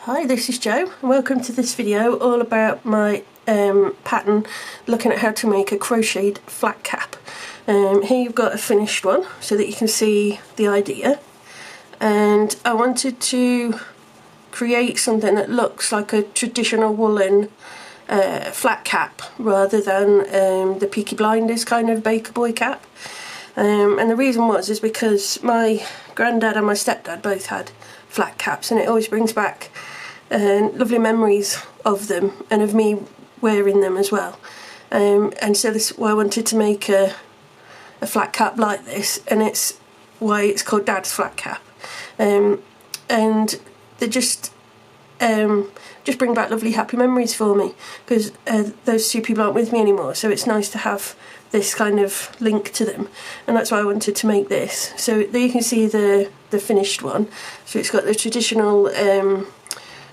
Hi, this is Jo and welcome to this video all about my pattern looking at how to make a crocheted flat cap. Here you've got a finished one so that you can see the idea, and I wanted to create something that looks like a traditional woolen flat cap rather than the Peaky Blinders kind of baker boy cap. And the reason is because my granddad and my stepdad both had flat caps, and it always brings back lovely memories of them and of me wearing them as well. And so this is why I wanted to make a flat cap like this, and it's why it's called Dad's flat cap. And they just bring back lovely happy memories for me, because those two people aren't with me anymore, so it's nice to have this kind of link to them, and that's why I wanted to make this. So there you can see the finished one. So it's got the traditional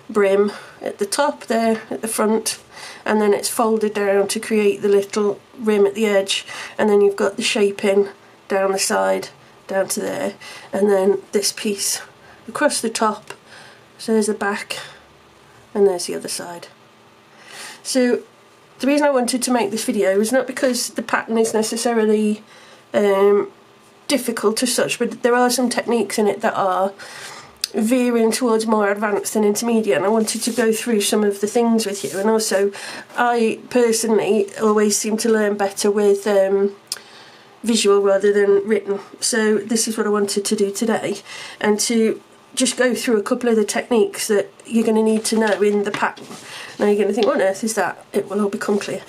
brim at the top there at the front, and then it's folded down to create the little rim at the edge, and then you've got the shaping down the side down to there, and then this piece across the top. So there's the back and there's the other side. So the reason I wanted to make this video is not because the pattern is necessarily difficult as such, but there are some techniques in it that are veering towards more advanced and intermediate, and I wanted to go through some of the things with you. And also, I personally always seem to learn better with visual rather than written, so this is what I wanted to do today, and to just go through a couple of the techniques that you're going to need to know in the pattern. Now you're going to think, what on earth is that? It will all become clear.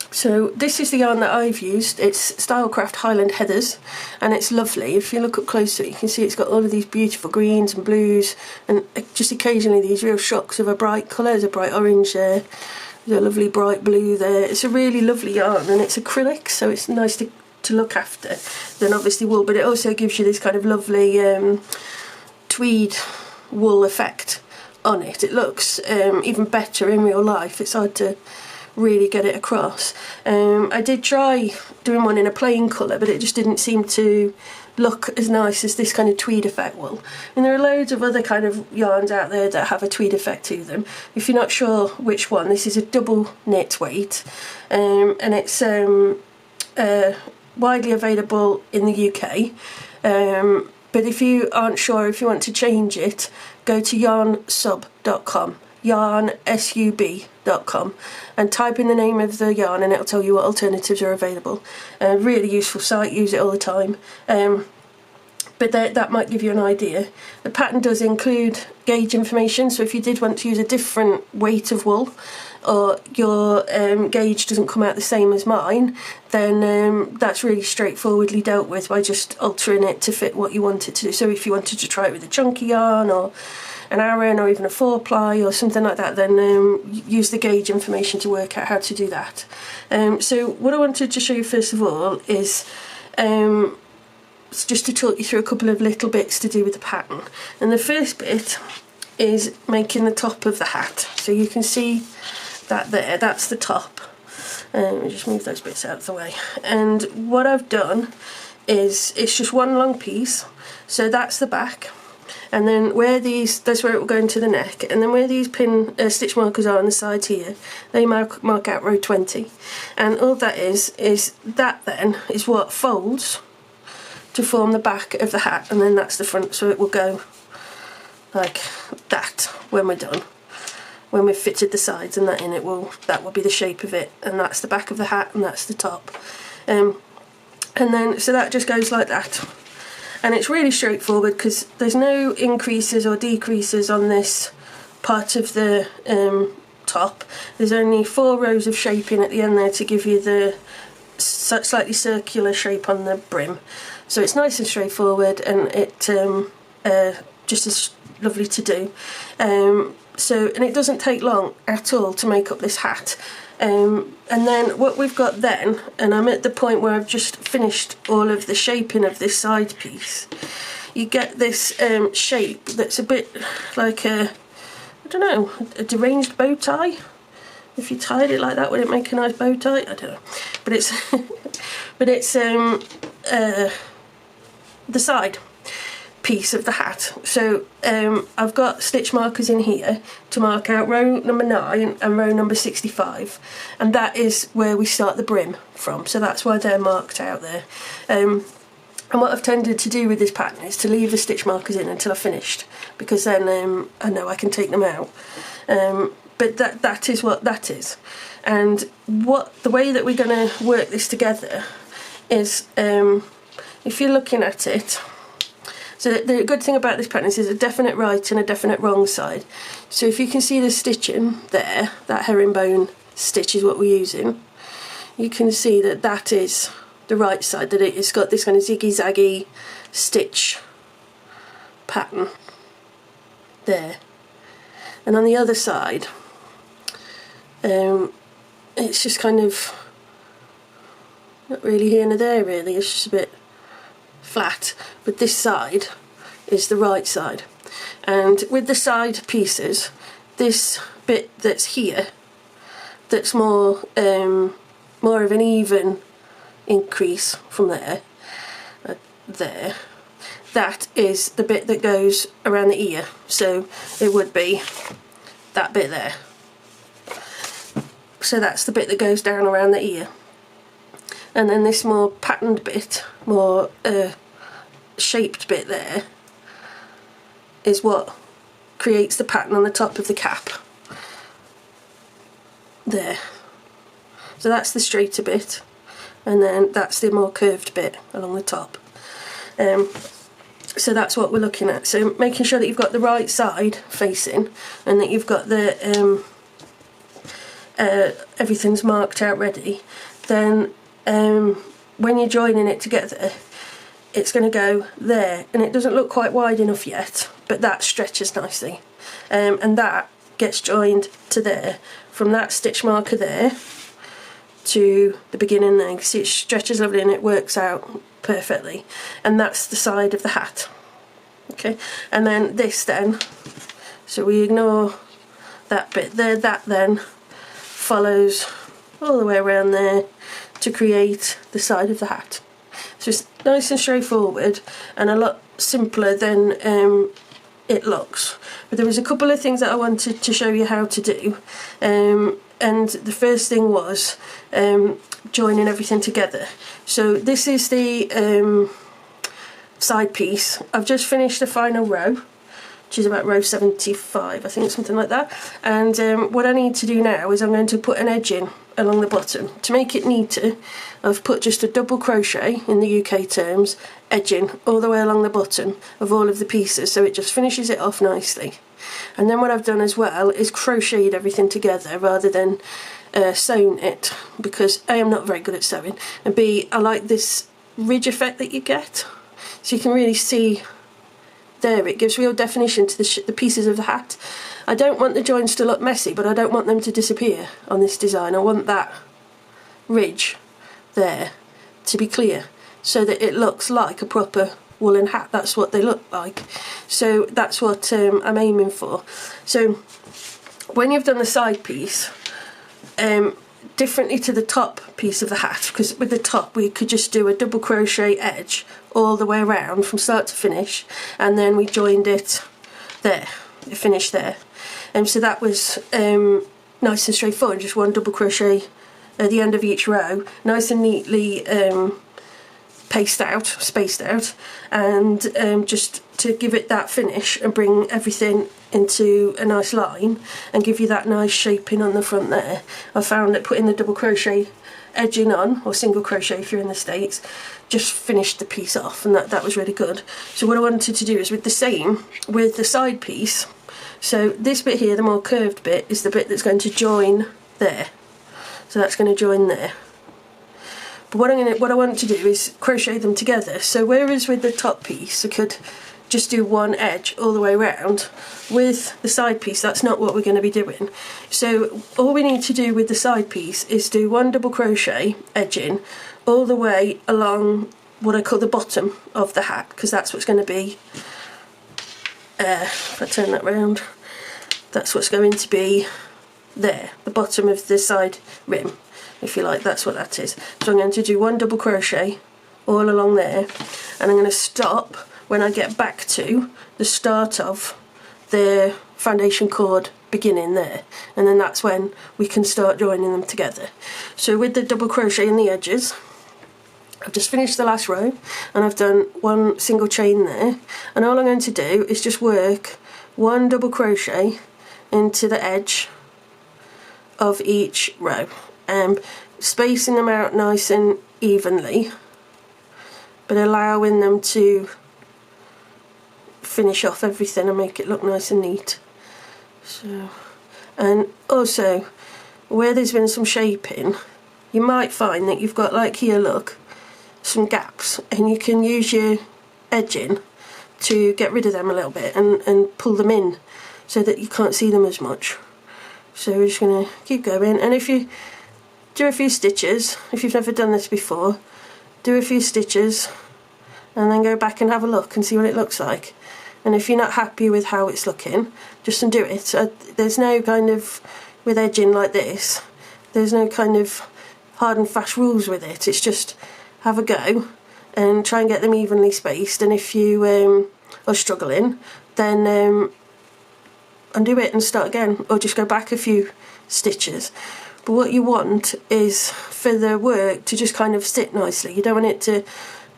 So this is the yarn that I've used. It's Stylecraft Highland Heathers, and it's lovely. If you look up closer, you can see it's got all of these beautiful greens and blues, and just occasionally these real shocks of a bright colour. There's a bright orange there, there's a lovely bright blue there. It's a really lovely yarn, and it's acrylic, so it's nice to look after than obviously wool, but it also gives you this kind of lovely tweed wool effect on it. It looks even better in real life. It's hard to really get it across. I did try doing one in a plain colour, but it just didn't seem to look as nice as this kind of tweed effect will. And there are loads of other kind of yarns out there that have a tweed effect to them. If you're not sure which one, this is a double knit weight, and it's widely available in the UK. But if you aren't sure, if you want to change it, go to yarnsub.com, yarnsub.com, and type in the name of the yarn, and it'll tell you what alternatives are available. Really useful site, use it all the time. But that might give you an idea. The pattern does include gauge information, so if you did want to use a different weight of wool, or your gauge doesn't come out the same as mine, then that's really straightforwardly dealt with by just altering it to fit what you want it to do. So if you wanted to try it with a chunky yarn, or an Aran, or even a 4-ply or something like that, then use the gauge information to work out how to do that. So what I wanted to show you first of all is just to talk you through a couple of little bits to do with the pattern. And the first bit is making the top of the hat. So you can see that there, that's the top. Just move those bits out of the way. And what I've done is, it's just one long piece, so that's the back, and then where these, that's where it will go into the neck, and then where these pin stitch markers are on the sides here, they mark out row 20, and all that is that then is what folds to form the back of the hat, and then that's the front, so it will go like that when we're done. When we've fitted the sides and that in, that will be the shape of it, and that's the back of the hat, and that's the top. And then, so that just goes like that. And it's really straightforward because there's no increases or decreases on this part of the top. There's only 4 rows of shaping at the end there to give you the slightly circular shape on the brim. So it's nice and straightforward, and it just is lovely to do. And it doesn't take long at all to make up this hat. And then what we've got then, and I'm at the point where I've just finished all of the shaping of this side piece, you get this shape that's a bit like a deranged bow tie. If you tied it like that, would it make a nice bow tie? I don't know. But it's the side. piece of the hat. So I've got stitch markers in here to mark out row number 9 and row number 65, and that is where we start the brim from, so that's why they're marked out there. And what I've tended to do with this pattern is to leave the stitch markers in until I've finished, because then I know I can take them out. But that is what that is. And the way that we're going to work this together is, if you're looking at it, so the good thing about this pattern is there's a definite right and a definite wrong side. So if you can see the stitching there, that herringbone stitch is what we're using, you can see that that is the right side, that it's got this kind of ziggy-zaggy stitch pattern there. And on the other side, it's just kind of not really here nor there really, it's just a bit flat, but this side is the right side. And with the side pieces, this bit that's here, that's more of an even increase from there, that is the bit that goes around the ear, so it would be that bit there. So that's the bit that goes down around the ear. And then this more patterned bit, more shaped bit there, is what creates the pattern on the top of the cap. There. So that's the straighter bit, and then that's the more curved bit along the top. So that's what we're looking at. So making sure that you've got the right side facing, and that you've got the everything's marked out ready. Then when you're joining it together, it's going to go there, and it doesn't look quite wide enough yet, but that stretches nicely, and that gets joined to there, from that stitch marker there to the beginning there. You can see it stretches lovely and it works out perfectly, and that's the side of the hat. Okay, and then this then, so we ignore that bit there, that then follows all the way around there to create the side of the hat. So it's nice and straightforward and a lot simpler than it looks. But there was a couple of things that I wanted to show you how to do, and the first thing was joining everything together. So this is the side piece. I've just finished the final row, which is about row 75, I think, something like that. And what I need to do now is I'm going to put an edge in along the bottom. To make it neater, I've put just a double crochet, in the UK terms, edging all the way along the bottom of all of the pieces, so it just finishes it off nicely. And then what I've done as well is crocheted everything together rather than sewn it, because A, I'm not very good at sewing, and B, I like this ridge effect that you get, so you can really see there, it gives real definition to the pieces of the hat. I don't want the joints to look messy, but I don't want them to disappear on this design. I want that ridge there to be clear, so that it looks like a proper woolen hat. That's what they look like. So that's what I'm aiming for. So when you've done the side piece, differently to the top piece of the hat, because with the top we could just do a double crochet edge all the way around from start to finish, and then we joined it there, it finished there. So that was nice and straightforward, just one double crochet at the end of each row, nice and neatly spaced out, and just to give it that finish and bring everything into a nice line and give you that nice shaping on the front there. I found that putting the double crochet edging on, or single crochet if you're in the States, just finished the piece off, and that was really good. So what I wanted to do is with the same, with the side piece, so this bit here, the more curved bit, is the bit that's going to join there. So that's going to join there. But what I want to do is crochet them together. So whereas with the top piece I could just do one edge all the way around, with the side piece that's not what we're going to be doing. So all we need to do with the side piece is do one double crochet edging all the way along what I call the bottom of the hat, because that's what's going to be, if I turn that round, that's what's going to be there, the bottom of the side rim, if you like, that's what that is. So I'm going to do one double crochet all along there, and I'm going to stop when I get back to the start of the foundation cord beginning there, and then that's when we can start joining them together. So with the double crochet in the edges, I've just finished the last row and I've done one single chain there, and all I'm going to do is just work one double crochet into the edge of each row, spacing them out nice and evenly, but allowing them to finish off everything and make it look nice and neat. So, and also where there's been some shaping, you might find that you've got, like here, look, some gaps, and you can use your edging to get rid of them a little bit and pull them in so that you can't see them as much. So we're just going to keep going, and if you do a few stitches, if you've never done this before, do a few stitches and then go back and have a look and see what it looks like. And if you're not happy with how it's looking, just undo it. So there's no kind of, with edging like this, there's no kind of hard and fast rules with it. It's just have a go and try and get them evenly spaced, and if you are struggling, then undo it and start again, or just go back a few stitches. But what you want is for the work to just kind of sit nicely. You don't want it to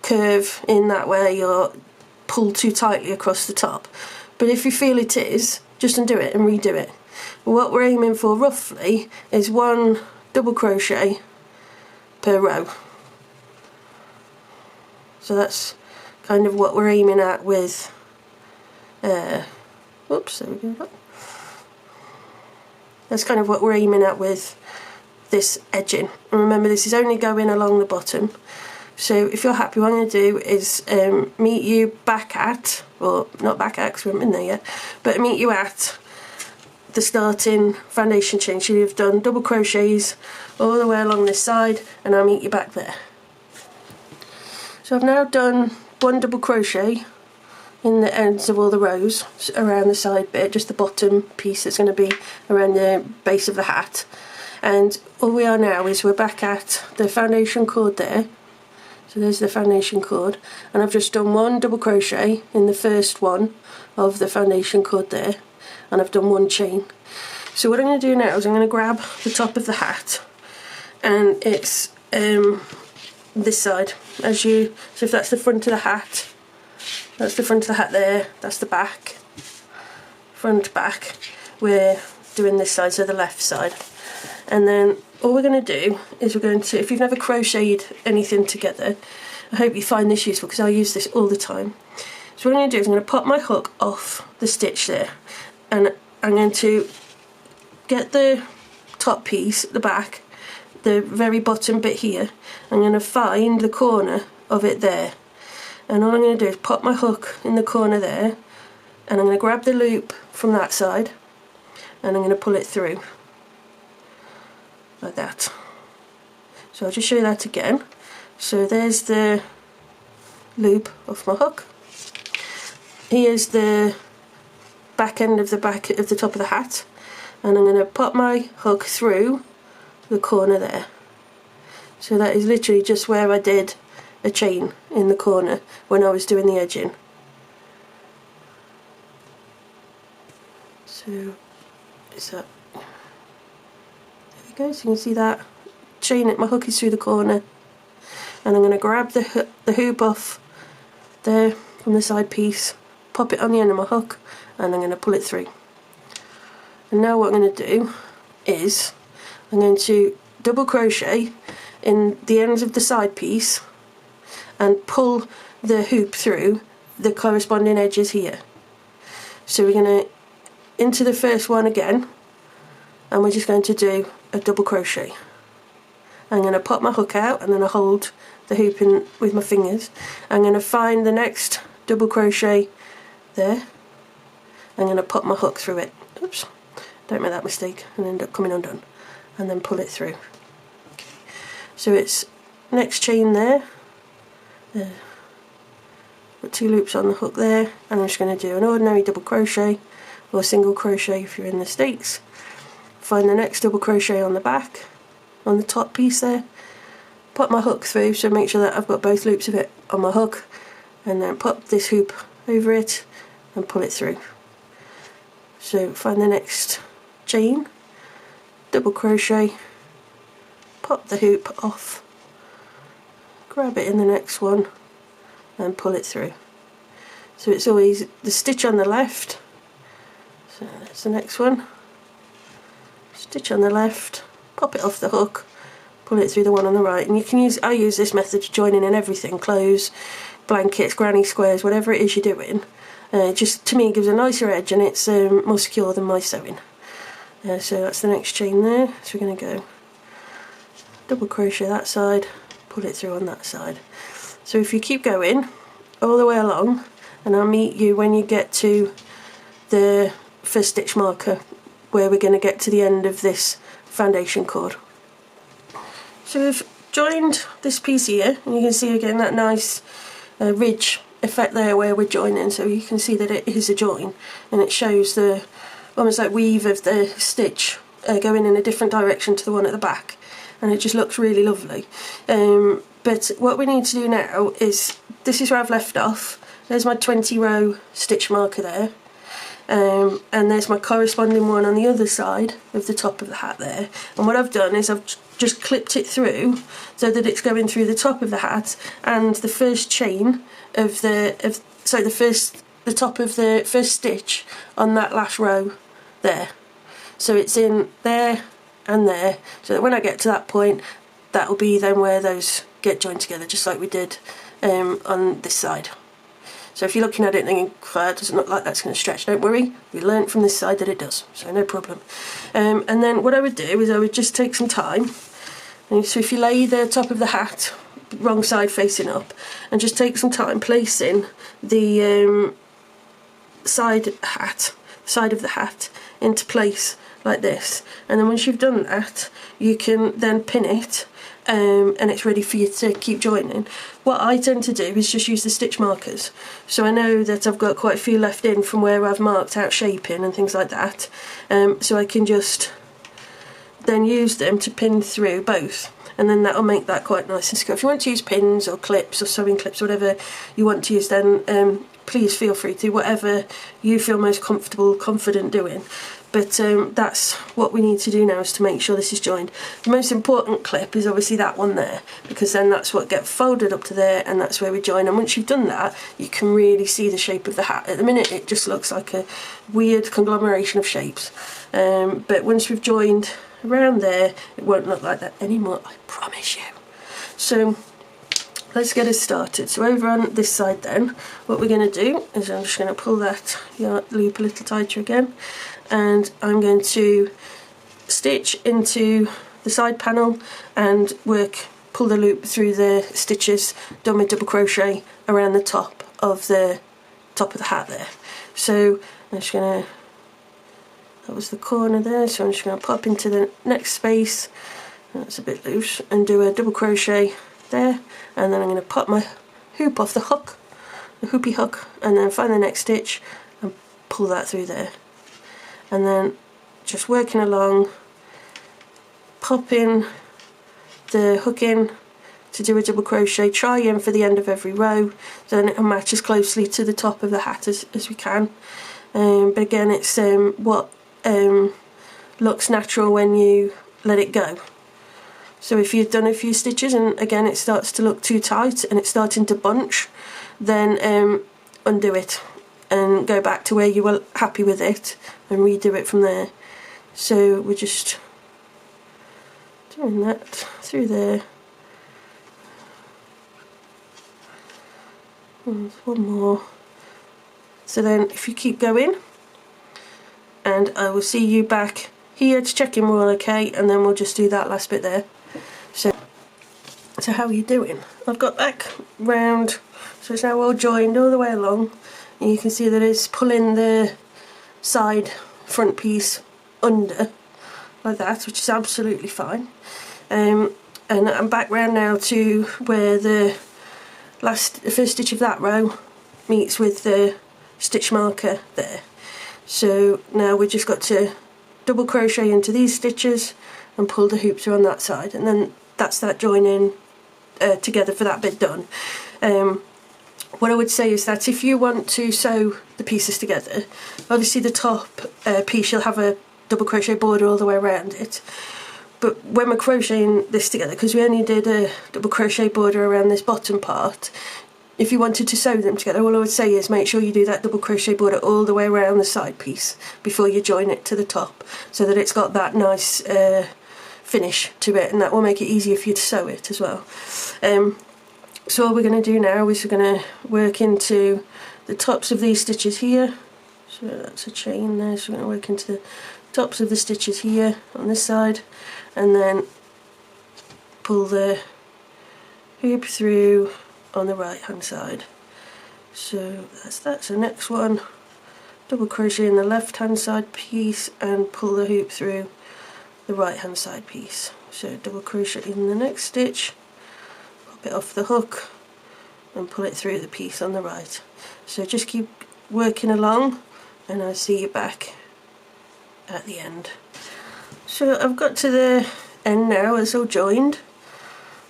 curve in that way or pull too tightly across the top. But if you feel it is, just undo it and redo it. What we're aiming for roughly is one double crochet per row. So that's kind of what we're aiming at with oops, there we go. That's kind of what we're aiming at with this edging. And remember, this is only going along the bottom. So if you're happy, what I'm going to do is meet you back at, or not back at because we haven't been there yet, but meet you at the starting foundation chain. So you've done double crochets all the way along this side, and I'll meet you back there. So I've now done one double crochet in the ends of all the rows around the side bit, just the bottom piece that's going to be around the base of the hat. And all we are now is we're back at the foundation cord there. So there's the foundation cord, and I've just done one double crochet in the first one of the foundation cord there, and I've done one chain. So what I'm going to do now is I'm going to grab the top of the hat, and it's this side. So if that's the front of the hat, that's the front of the hat there, that's the back, front, back. We're doing this side, so the left side. And then all we're going to do is we're going to, if you've never crocheted anything together, I hope you find this useful because I use this all the time. So what I'm going to do is I'm going to pop my hook off the stitch there, and I'm going to get the top piece, the back, the very bottom bit here. I'm going to find the corner of it there, and all I'm going to do is pop my hook in the corner there, and I'm going to grab the loop from that side and I'm going to pull it through like that. So I'll just show you that again. So there's the loop off my hook. Here's the back end of the top of the hat, and I'm going to pop my hook through the corner there. So that is literally just where I did a chain in the corner when I was doing the edging. So is that, there we go, so you can see that chain it, my hook is through the corner, and I'm going to grab the hoop off there from the side piece, pop it on the end of my hook, and I'm going to pull it through. And now what I'm going to do is I'm going to double crochet in the ends of the side piece and pull the hoop through the corresponding edges here. So we're going to into the first one again, and we're just going to do a double crochet. I'm going to pop my hook out and then I hold the hoop in with my fingers. I'm going to find the next double crochet there. I'm going to pop my hook through it. Oops, don't make that mistake and end up coming undone. And then pull it through. Okay. So it's next chain there. Put 2 loops on the hook there, and I'm just going to do an ordinary double crochet or single crochet if you're in the States. Find the next double crochet on the back, on the top piece there. Put my hook through, so make sure that I've got both loops of it on my hook, and then pop this hoop over it and pull it through. So find the next chain, double crochet, pop the hoop off, grab it in the next one and pull it through. So it's always the stitch on the left, so that's the next one, stitch on the left, pop it off the hook, pull it through the one on the right. And you can use, I use this method to join in everything, clothes, blankets, granny squares, whatever it is you're doing. Just to me gives a nicer edge, and it's more secure than my sewing. So that's the next chain there. So we're going to go double crochet that side, pull it through on that side. So if you keep going all the way along, and I'll meet you when you get to the first stitch marker where we're going to get to the end of this foundation cord. So we've joined this piece here, and you can see again that nice ridge effect there where we're joining, so you can see that it is a join, and it shows the almost like weave of the stitch going in a different direction to the one at the back, and it just looks really lovely. But what we need to do now is, this is where I've left off. There's my 20 row stitch marker there, and there's my corresponding one on the other side of the top of the hat there. And what I've done is I've just clipped it through so that it's going through the top of the hat and the first chain of the top of the first stitch on that last row there. So it's in there and there, so that when I get to that point, that will be then where those get joined together, just like we did on this side. So if you're looking at it and thinking, oh, it doesn't look like that's going to stretch, don't worry, we learnt from this side that it does, so no problem. And then what I would do is I would just take some time, and so if you lay the top of the hat wrong side facing up, and just take some time placing the side of the hat into place like this, and then once you've done that you can then pin it, and it's ready for you to keep joining. What I tend to do is just use the stitch markers, so I know that I've got quite a few left in from where I've marked out shaping and things like that, so I can just then use them to pin through both, and then that'll make that quite nice and secure. If you want to use pins or clips or sewing clips, whatever you want to use, then please feel free to, whatever you feel most comfortable, confident doing. But that's what we need to do now, is to make sure this is joined. The most important clip is obviously that one there, because then that's what gets folded up to there, and that's where we join. And once you've done that, you can really see the shape of the hat. At the minute it just looks like a weird conglomeration of shapes, but once we've joined around there, it won't look like that anymore, I promise you. So let's get it started. So over on this side then, what we're going to do is I'm just going to pull that loop a little tighter again, and I'm going to stitch into the side panel and pull the loop through the stitches done with double crochet around the top of the hat there. So I'm just going to, that was the corner there, so I'm just going to pop into the next space, that's a bit loose, and do a double crochet there, and then I'm going to pop my hoop off the hook, the hoopy hook, and then find the next stitch and pull that through there. And then just working along, popping the hook in to do a double crochet, try in for the end of every row, so then it'll match as closely to the top of the hat as we can. But again, it's what looks natural when you let it go. So if you've done a few stitches and again it starts to look too tight and it's starting to bunch, then undo it and go back to where you were happy with it and redo it from there. So we're just doing that through there. And one more. So then if you keep going, and I will see you back here to check in we're all okay, and then we'll just do that last bit there. So how are you doing? I've got back round, so it's now all joined all the way along, and you can see that it's pulling the side front piece under like that, which is absolutely fine. And I'm back round now to where the first stitch of that row meets with the stitch marker there. So now we've just got to double crochet into these stitches and pull the hoop through on that side, and then that's that joining together for that bit done. what I would say is that if you want to sew the pieces together, obviously the top piece you'll have a double crochet border all the way around it, but when we're crocheting this together, because we only did a double crochet border around this bottom part, if you wanted to sew them together, all I would say is make sure you do that double crochet border all the way around the side piece before you join it to the top, so that it's got that nice finish to it, and that will make it easier for you to sew it as well. So all we're going to do now is we're going to work into the tops of these stitches here. So that's a chain there, so we're going to work into the tops of the stitches here on this side, and then pull the hoop through on the right hand side. So that's that. So next one, double crochet in the left hand side piece and pull the hoop through the right hand side piece. So double crochet in the next stitch, pop it off the hook and pull it through the piece on the right. So just keep working along and I'll see you back at the end. So I've got to the end now, it's all joined.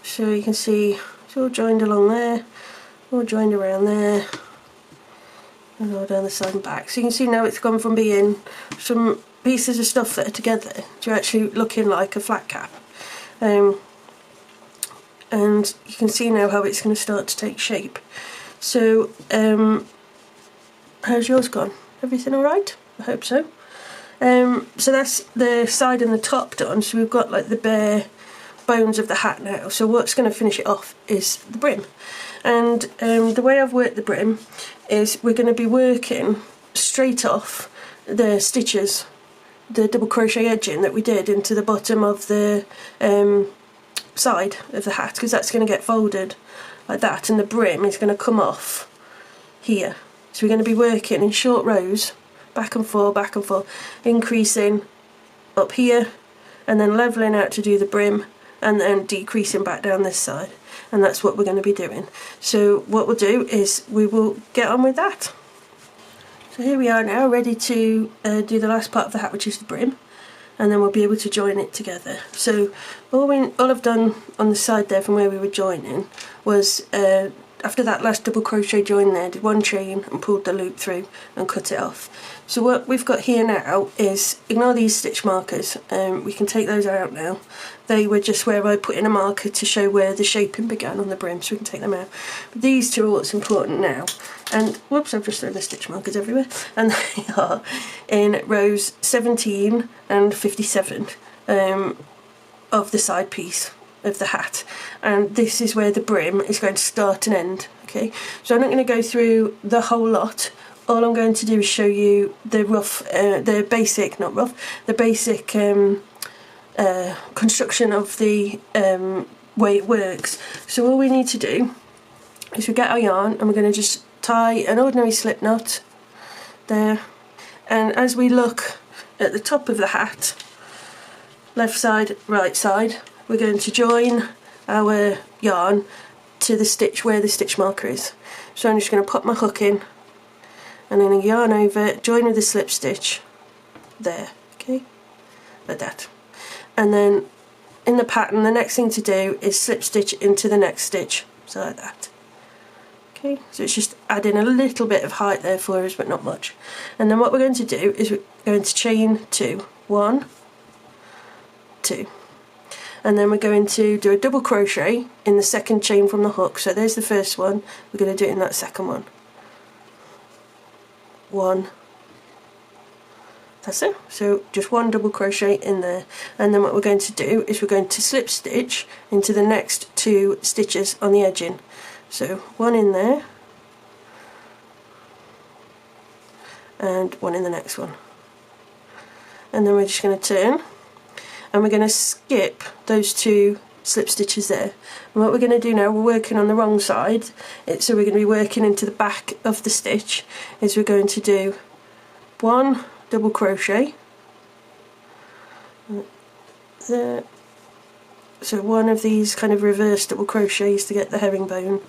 So you can see it's all joined along there, all joined around there, and all down the side and back. So you can see now it's gone from being some pieces of stuff that are together to actually looking like a flat cap. And you can see now how it's going to start to take shape. So how's yours gone? Everything alright? I hope so. So that's the side and the top done, so we've got like the bare bones of the hat now. So what's going to finish it off is the brim. And the way I've worked the brim is we're going to be working straight off the stitches, the double crochet edging that we did into the bottom of the side of the hat, because that's going to get folded like that, and the brim is going to come off here. So we're going to be working in short rows, back and forth, increasing up here and then levelling out to do the brim, and then decreasing back down this side, and that's what we're going to be doing. So what we'll do is we will get on with that. So here we are now, ready to do the last part of the hat, which is the brim, and then we'll be able to join it together. So all I've done on the side there from where we were joining was after that last double crochet join there, did one chain and pulled the loop through and cut it off. So what we've got here now is, ignore these stitch markers, we can take those out now. They were just where I put in a marker to show where the shaping began on the brim, so we can take them out. But these two are what's important now. And whoops, I've just thrown the stitch markers everywhere. And they are in rows 17 and 57 of the side piece of the hat, and this is where the brim is going to start and end. Okay, so I'm not going to go through the whole lot. All I'm going to do is show you the basic construction of the way it works. So all we need to do is we get our yarn and we're going to just tie an ordinary slip knot there, and as we look at the top of the hat, left side, right side, we're going to join our yarn to the stitch where the stitch marker is. So I'm just going to pop my hook in and then yarn over, join with the slip stitch there, okay, like that. And then in the pattern, the next thing to do is slip stitch into the next stitch, so like that. Okay, so it's just adding a little bit of height there for us, but not much. And then what we're going to do is we're going to chain 2, 1, 2. And then we're going to do a double crochet in the second chain from the hook. So there's the first one, we're going to do it in that second one. 1, that's it. So just one double crochet in there, and then what we're going to do is we're going to slip stitch into the next 2 stitches on the edging. So 1 in there and 1 in the next one, and then we're just going to turn and we're going to skip those 2 slip stitches there. And what we're going to do now, we're working on the wrong side, so we're going to be working into the back of the stitch, is we're going to do 1 double crochet there. So one of these kind of reverse double crochets to get the herringbone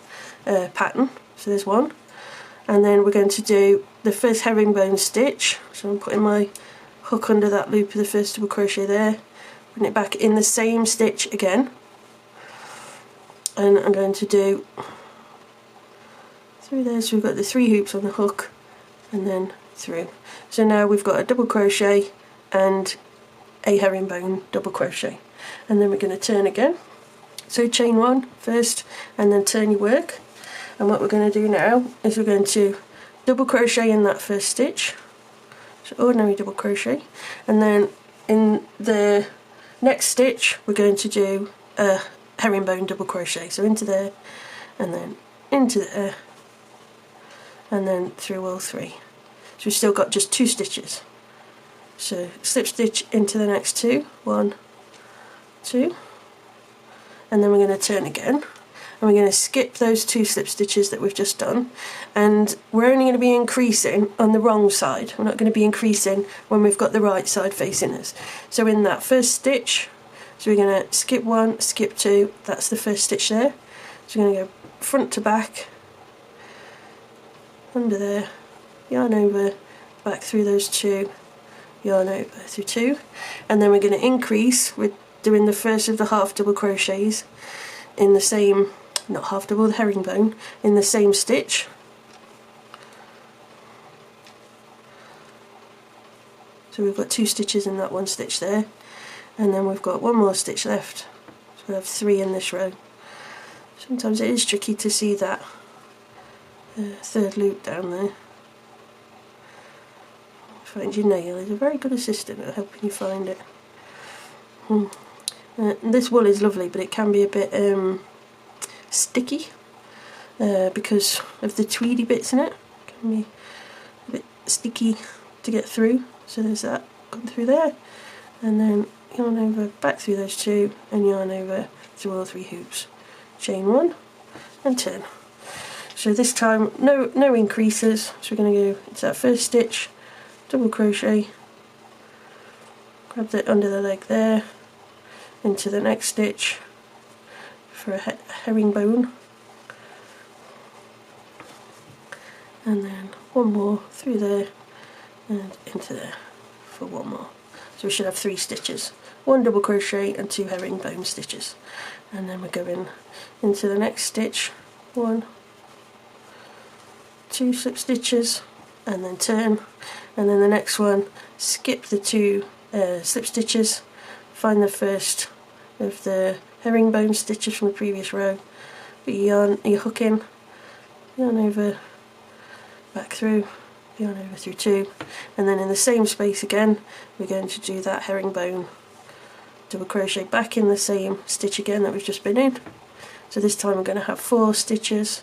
pattern. So there's 1, and then we're going to do the first herringbone stitch. So I'm putting my hook under that loop of the first double crochet there, putting it back in the same stitch again, and I'm going to do through there. So we've got the 3 hoops on the hook and then through. So now we've got a double crochet and a herringbone double crochet, and then we're going to turn again. So chain 1 first and then turn your work, and what we're going to do now is we're going to double crochet in that first stitch, so ordinary double crochet, and then in the next stitch we're going to do a herringbone double crochet, so into there and then into there and then through all 3. So we've still got just 2 stitches. So slip stitch into the next 2, 1, 2, and then we're going to turn again, and we're going to skip those 2 slip stitches that we've just done, and we're only going to be increasing on the wrong side. We're not going to be increasing when we've got the right side facing us. So in that first stitch, so we're going to skip 1, skip 2, that's the first stitch there. So we're going to go front to back, under there, yarn over, back through those 2, yarn over through 2, and then we're going to increase with doing the first of the half double crochets in the same, not half double, the herringbone, in the same stitch. So we've got 2 stitches in that 1 stitch there, and then we've got 1 more stitch left, so we'll have 3 in this row. Sometimes it is tricky to see that 3rd loop down there. Find your nail is a very good assistant at helping you find it. This wool is lovely, but it can be a bit sticky because of the tweedy bits in it. It can be a bit sticky to get through. So there's that, gone through there, and then yarn over, back through those 2, and yarn over through all 3 hoops. Chain 1 and turn. So this time no increases. So we're going to go into that first stitch, double crochet, grab it under the leg there, into the next stitch for a herringbone, and then 1 more through there and into there for 1 more. So we should have 3 stitches, 1 double crochet and 2 herringbone stitches, and then we're going into the next stitch, 1, 2 slip stitches, and then turn, and then the next one, skip the 2 slip stitches, find the first of the herringbone stitches from the previous row, put your hook in, yarn over, back through, yarn over through 2, and then in the same space again we're going to do that herringbone double crochet back in the same stitch again that we've just been in. So this time we're going to have 4 stitches,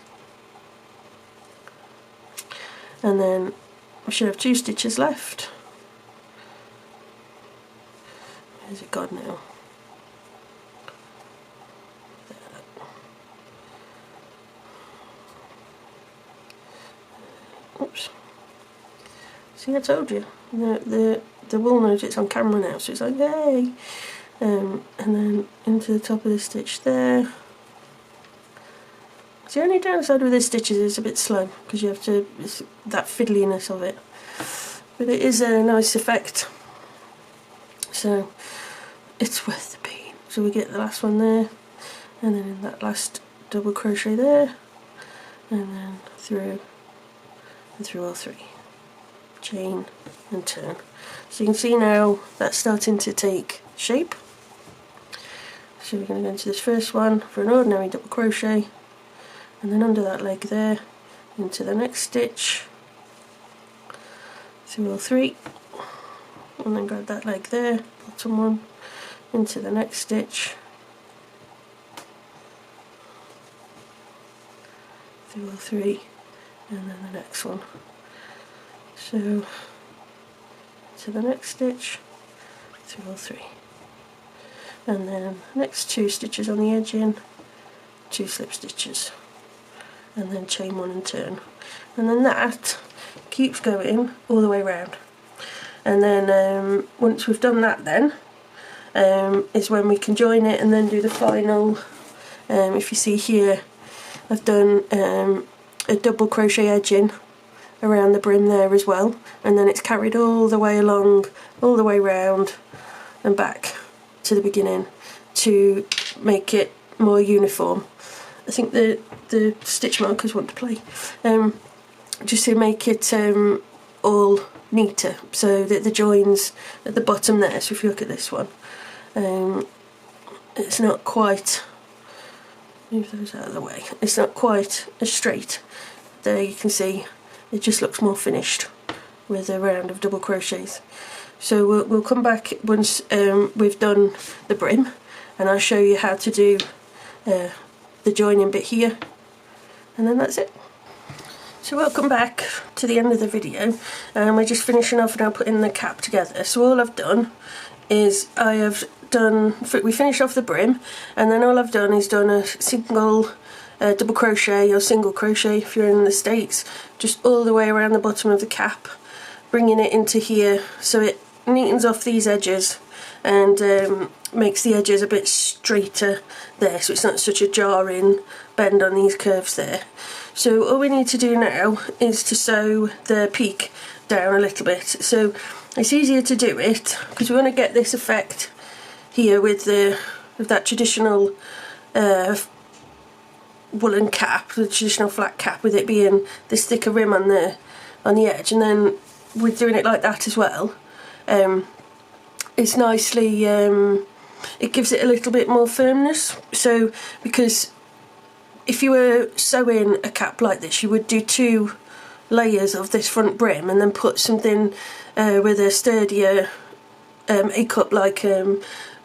and then we should have 2 stitches left. Where's it gone now? Oops. See, I told you. The wool knows it's on camera now, so it's like, yay! And then into the top of the stitch there. The only downside with this stitch is it's a bit slow, because you have to, it's that fiddliness of it. But it is a nice effect. So it's worth the pain. So we get the last one there, and then in that last double crochet there, and then through and through all 3. Chain and turn. So you can see now that's starting to take shape. So we're going to go into this first one for an ordinary double crochet, and then under that leg there, into the next stitch, through all 3, and then grab that leg there, bottom one, into the next stitch, through all 3, and then the next one. So to the next stitch, through all 3, and then next 2 stitches on the edge in, 2 slip stitches, and then chain 1 and turn, and then that keeps going all the way around. And then once we've done that, then is when we can join it and then do the final. If you see here, I've done a double crochet edging around the brim there as well, and then it's carried all the way along, all the way round and back to the beginning to make it more uniform. I think the stitch markers want to play, just to make it all neater, so that the joins at the bottom there, so if you look at this one, it's not quite, move those out of the way, it's not quite as straight. There you can see it just looks more finished with a round of double crochets. So we'll come back once we've done the brim, and I'll show you how to do the joining bit here, and then that's it. So welcome back to the end of the video, and we're just finishing off now putting the cap together. So all I've done is we finished off the brim, and then all I've done is done a single double crochet or single crochet if you're in the States, just all the way around the bottom of the cap, bringing it into here so it neatens off these edges and makes the edges a bit straighter there, so it's not such a jarring bend on these curves there. So all we need to do now is to sew the peak down a little bit. So it's easier to do it because we want to get this effect here with that traditional woolen cap, the traditional flat cap, with it being this thicker rim on the edge, and then we're doing it like that as well. It's nicely, it gives it a little bit more firmness. So because if you were sewing a cap like this, you would do 2 layers of this front brim and then put something with a sturdier A-cup, like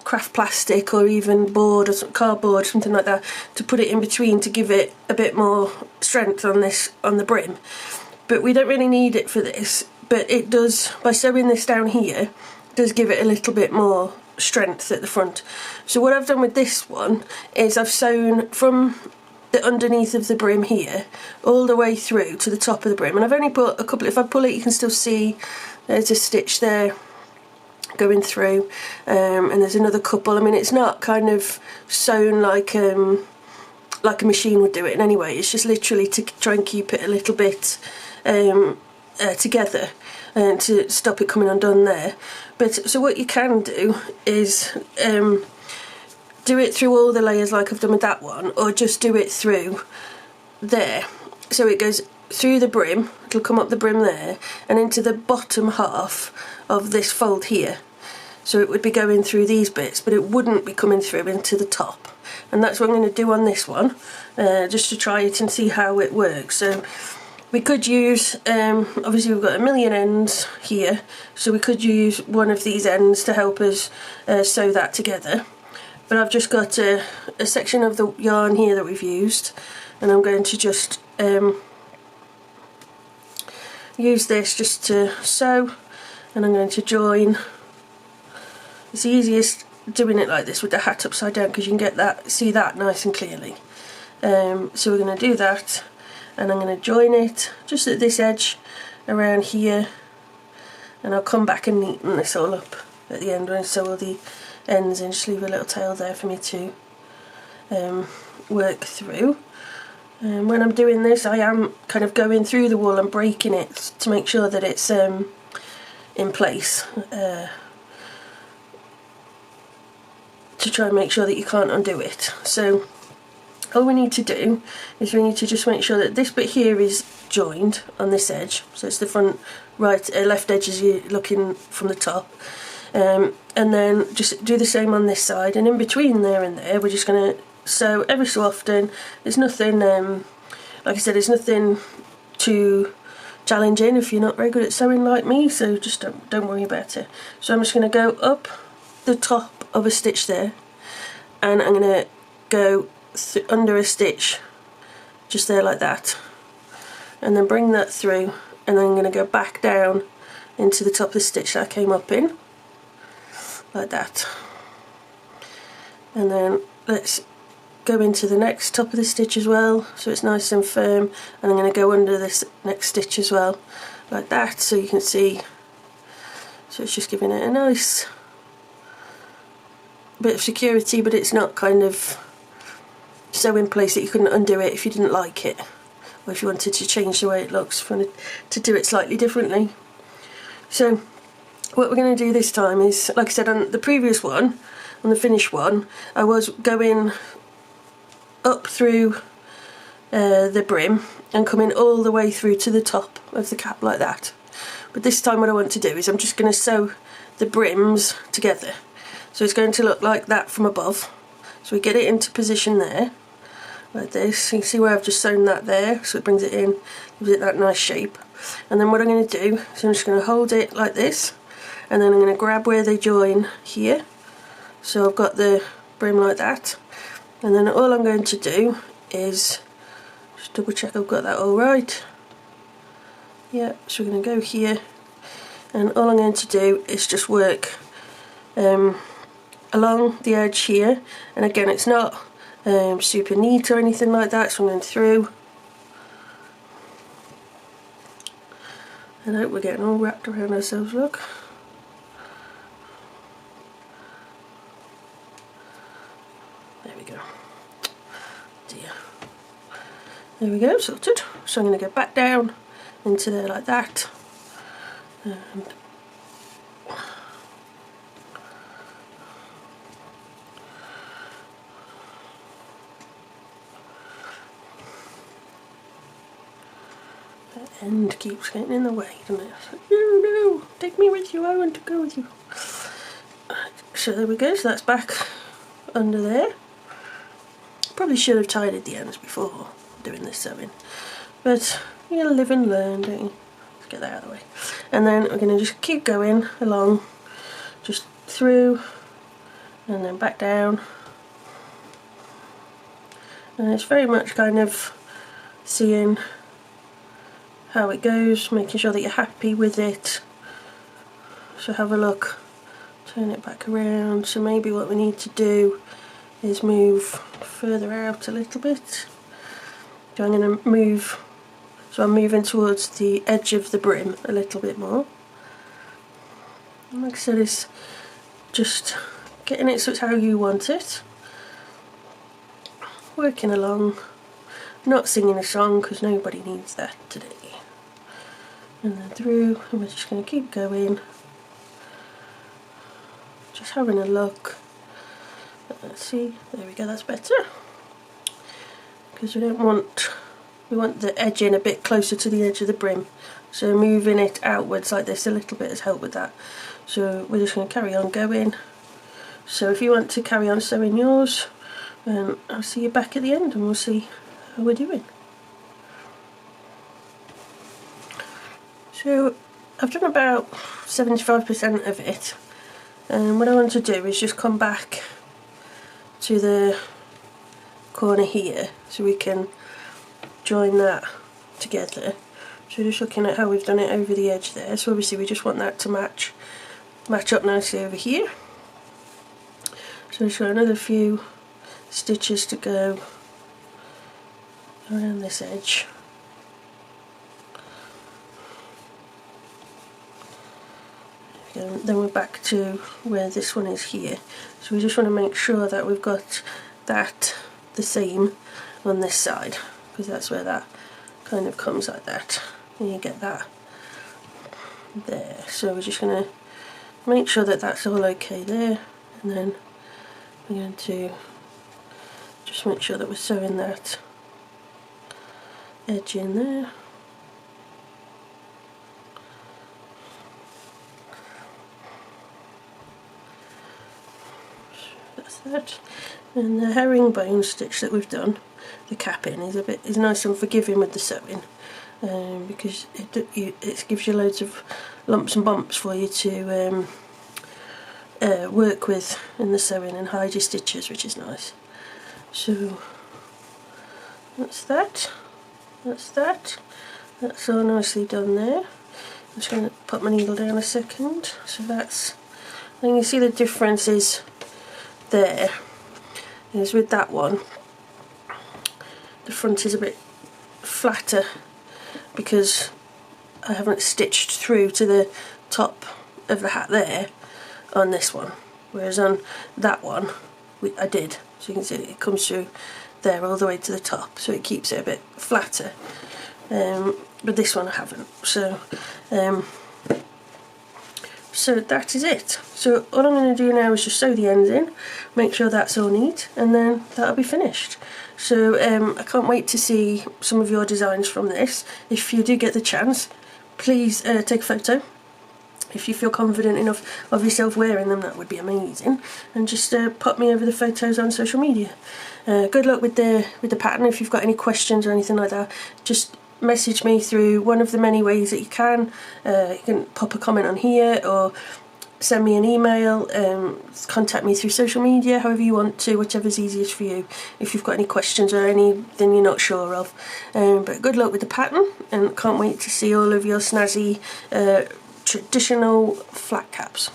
craft plastic or even board or cardboard, something like that, to put it in between to give it a bit more strength on the brim. But we don't really need it for this, but it does, by sewing this down here, does give it a little bit more strength at the front. So what I've done with this one is I've sewn from the underneath of the brim here all the way through to the top of the brim, and I've only put a couple. If I pull it, you can still see there's a stitch there going through, and there's another couple. I mean, it's not kind of sewn like a machine would do it in any way. It's just literally to try and keep it a little bit together and to stop it coming undone there. But so what you can do is do it through all the layers like I've done with that one, or just do it through there. So it goes through the brim, it'll come up the brim there and into the bottom half of this fold here. So it would be going through these bits, but it wouldn't be coming through into the top. And that's what I'm going to do on this one, just to try it and see how it works. So we could use, obviously we've got a million ends here, so we could use one of these ends to help us sew that together. But I've just got a section of the yarn here that we've used, and I'm going to just use this just to sew, and I'm going to join. It's easiest doing it like this with the hat upside down because you can get see that nice and clearly. So we're going to do that, and I'm going to join it just at this edge around here, and I'll come back and neaten this all up at the end when I sew all the ends and just leave a little tail there for me to work through. When I'm doing this, I am kind of going through the wool and breaking it to make sure that it's in place, to try and make sure that you can't undo it. So all we need to do is we need to just make sure that this bit here is joined on this edge, so it's the front left edge as you're looking from the top, and then just do the same on this side, and in between there and there we're just going to sew every so often. There's nothing, like I said, there's nothing too challenging if you're not very good at sewing like me, so just don't worry about it. So I'm just going to go up the top of a stitch there, and I'm going to go under a stitch just there like that, and then bring that through, and then I'm going to go back down into the top of the stitch that I came up in like that, and then let's go into the next top of the stitch as well so it's nice and firm, and I'm going to go under this next stitch as well like that, so you can see. So it's just giving it a nice bit of security, but it's not kind of so in place that you couldn't undo it if you didn't like it, or if you wanted to change the way it looks, to do it slightly differently. So what we're going to do this time is, like I said on the previous one, on the finished one, I was going up through the brim and coming all the way through to the top of the cap like that. But this time what I want to do is I'm just going to sew the brims together. So it's going to look like that from above. So we get it into position there, like this. You can see where I've just sewn that there, so it brings it in, gives it that nice shape. And then what I'm going to do is I'm just going to hold it like this, and then I'm going to grab where they join here. So I've got the brim like that. And then all I'm going to do is just double check I've got that all right. Yeah, so we're going to go here, and all I'm going to do is just work along the edge here, and again it's not super neat or anything like that, so I'm going through. I hope we're getting all wrapped around ourselves, look. There we go. Dear. There we go, sorted. So I'm going to go back down into there like that, and that end keeps getting in the way, doesn't it? Like, no, take me with you, I want to go with you. Right, so there we go, so that's back under there. Probably should have tidied the ends before doing this sewing, but you gotta live and learn, don't you? Let's get that out of the way. And then we're going to just keep going along, just through, and then back down. And it's very much kind of seeing how it goes, making sure that you're happy with it. So have a look, turn it back around. So maybe what we need to do is move further out a little bit. So I'm going to move. So I'm moving towards the edge of the brim a little bit more. And like I said, it's just getting it so it's how you want it. Working along, not singing a song because nobody needs that today. And then through, and we're just going to keep going. Just having a look. Let's see, there we go, that's better. Because we don't want... We want the edging a bit closer to the edge of the brim, so moving it outwards like this a little bit has helped with that. So we're just going to carry on going. So if you want to carry on sewing yours, I'll see you back at the end and we'll see how we're doing. So I've done about 75% of it, and what I want to do is just come back to the corner here so we can join that together. So just looking at how we've done it over the edge there, so obviously we just want that to match up nicely over here. So just got another few stitches to go around this edge. Then we're back to where this one is here. So we just want to make sure that we've got that the same on this side, because that's where that kind of comes like that, and you get that there. So we're just going to make sure that that's all okay there, and then we're going to just make sure that we're sewing that edge in there. So that's that. And the herringbone stitch that we've done, the capping, is nice and forgiving with the sewing, because it gives you loads of lumps and bumps for you to work with in the sewing and hide your stitches, which is nice. So that's that. That's all nicely done there. I'm just going to put my needle down a second. So that's, and you see the difference is there. Is with that one, the front is a bit flatter because I haven't stitched through to the top of the hat there on this one, whereas on that one I did. So you can see it comes through there all the way to the top, so it keeps it a bit flatter, but this one I haven't. So so that is it. So all I'm going to do now is just sew the ends in, make sure that's all neat, and then that'll be finished. So I can't wait to see some of your designs from this. If you do get the chance, please take a photo. If you feel confident enough of yourself wearing them, that would be amazing. And just pop me over the photos on social media. Good luck with the pattern. If you've got any questions or anything like that, just message me through one of the many ways that you can. You can pop a comment on here or send me an email, contact me through social media, however you want to, whichever's easiest for you, if you've got any questions or anything you're not sure of. But good luck with the pattern, and can't wait to see all of your snazzy traditional flat caps.